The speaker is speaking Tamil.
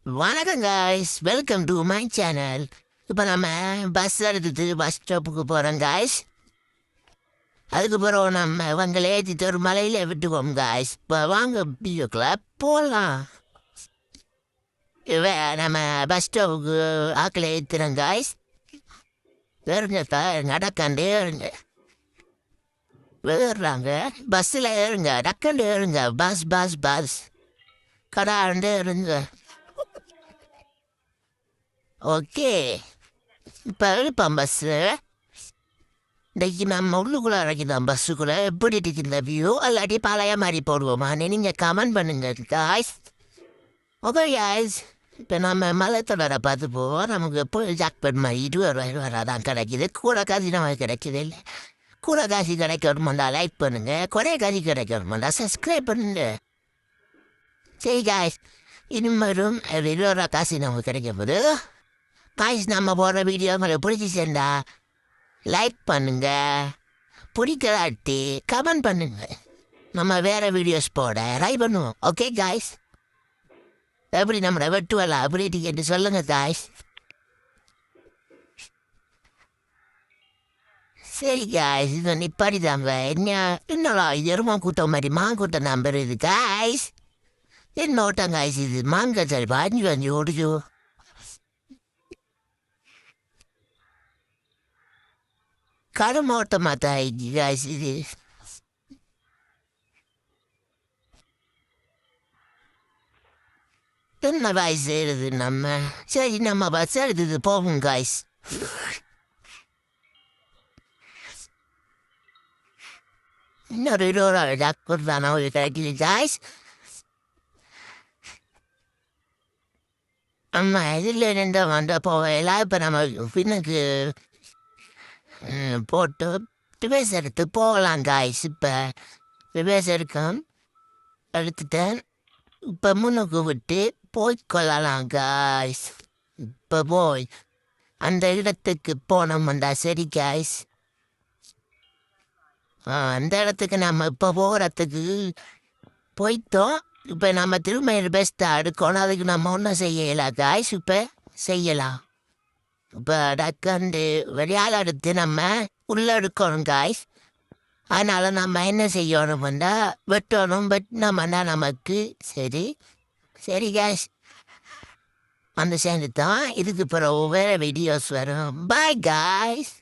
வணக்கம் guys, welcome to my channel. இப்போ நம்ம பஸ் எடுத்துட்டு பஸ் ஸ்டாப்புக்கு போகிறோம் காய்ஸ். அதுக்கு பிறகு நம்ம இவங்களை ஏற்றிட்டு ஒரு மலையில் விட்டுக்குவோம் காய்ஸ். இப்போ வாங்க வீடியோக்குள்ள போகலாம். நம்ம பஸ் ஸ்டாப்புக்கு ஆக்கில் ஏற்றுறோம் காய்ஸ். ஏறுங்க நடக்காண்டே ஏறுங்க. ஏறுறாங்க பஸ்ஸில் ஏறுங்க, டக்காண்டு ஏறுங்க. பஸ் பஸ் பஸ் கடாண்டு ஏறுங்க. ஓகே, இப்போ எழுப்பான் பஸ்ஸு. இன்றைக்கி நம்ம உள்ளுக்குள்ளே இறக்கிதான் பஸ்ஸுக்குள்ளே. எப்படி இருக்கு இந்த வியூ? இல்லாட்டி பழைய மாதிரி போடுவோமான்னு நீங்கள் கமெண்ட் பண்ணுங்க காய்ஸ். ஓகே காய்ஸ், இப்போ நம்ம மலைத்தொடரை பார்த்து போவோம். நமக்கு எப்போ ஜாக்பெட் மாதிரி 20 ரூபா தான் கிடைக்கிது. கூட காசு நமக்கு கிடைக்கிது இல்லை. கூட காசு கிடைக்கணுமாண்டா லைக் பண்ணுங்க, குறைய காசு கிடைக்கணுமாண்டா சப்ஸ்கிரைப் பண்ணுங்க. சரி காய்ஸ், இனிமேலும் 20 ரூபா காசு நமக்கு கிடைக்கும் போது காய்ஸ், நம்ம போடுற வீடியோ உங்களுக்கு பிடிச்சிச்சேன்டா லைக் பண்ணுங்க, பிடிக்கலாட்டி கமெண்ட் பண்ணுங்க. நம்ம வேறு வீடியோஸ் போட ட்ரை பண்ணுவோம். ஓகே காய்ஸ், எப்படி நம்மளை வெட்டுவலாம் அப்படி கேட்டு சொல்லுங்க காய்ஸ். சரி காய்ஸ், இது நிப்பாடி தாங்க. என்னடா இது எருமா கூட்டம் மாதிரி மாங்கூட்டம் நம்பர் இது காய்ஸ். என்ன ஓட்டம் காய்ஸ் இது? மாங்க சரி வாஞ்சி ஓடிச்சு. கருமோட்டமாக தான் காய்ஸ் இது. என்ன காய்ஸ் செய்யுது நம்ம? சரி, நம்ம பஸ் எடுத்துட்டு போவோம் காய்ஸ். இன்னொரு 20 ரூபா டாக்டர் தானே ஒரு கிடைக்குது காய்ஸ். ஆமாம், இதில் ரெண்டு வந்த போகலாம். இப்போ நம்ம பின்னுக்கு போட்டு ரிவேஸ் எடுத்து போகலாம் காய்ஸ். இப்போ ரிவேஸ் எடுத்துட்டேன். இப்போ முன்னுக்கு விட்டு போய்கொள்ளலாம் காய்ஸ். இப்போ போய் அந்த இடத்துக்கு போனோம்டா. சரி காய்ஸ், அந்த இடத்துக்கு நம்ம இப்போ போகிறதுக்கு போய்த்தோம். இப்போ நம்ம திரும்ப பெஸ்ட்டாக எடுக்கணும். அதுக்கு நம்ம ஒன்றும் செய்யலாம் காய்ஸ். இப்போ செய்யலாம். இப்போ டக்கண்டு வெளியால் எடுத்து நம்ம உள்ளே எடுக்கணும் காய்ஸ். அதனால் நம்ம என்ன செய்யணும்னா வெட்டணும். வெட்டினோம்னா நமக்கு சரி சரி காய்ஸ், அந்த சேர்ந்து தான் இதுக்கு பிறகு வேறு வீடியோஸ் வரும். Bye guys.